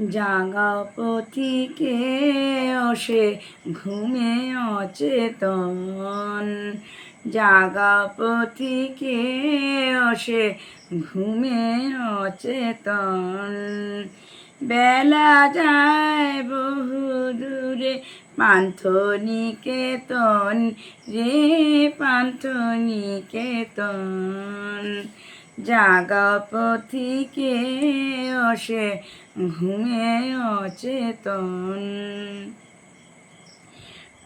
জাগা পথিকে অসে ঘুমে অচেতন, জাগা পথিকে অসে ঘুমে অচেতন। বেলা যায় বহু দূরে পান্থনিকেতন রে পান্থনিকেতন। জাগা পথিকে অসে ঘুমে অচেতন।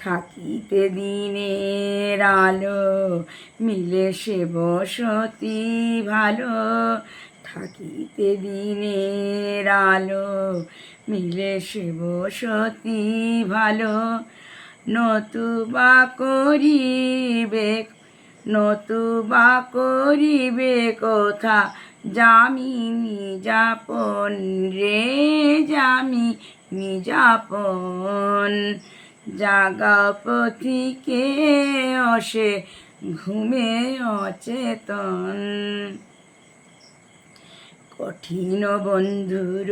থাকিতে দিনের আলো মিলে সে বসতি ভালো, থাকিতে দিনের আলো মিলে সে বসতি ভালো। নতুবা করিবে কোথা যামিনী যাপন রে যামিনী যাপন। জাগা পথিকে অসে ঘুমে অচেতন। কঠিন বন্ধুর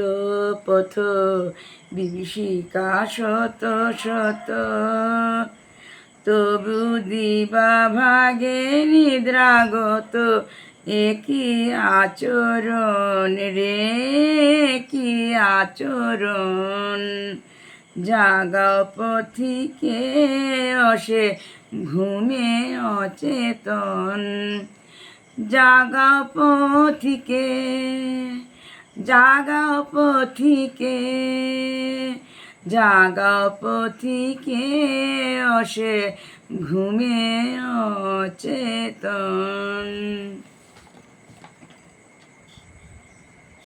পথ বিভীষিকা শত শত, তবু দিবা ভাগে নিদ্রাগত একই আচরণ রে কি আচরণ। জাগা পথিকে অসে ঘুমে অচেতন। জাগা পথিকে জাগা পথিকে জাগা পথিকে অসে ঘুমে অচেতন।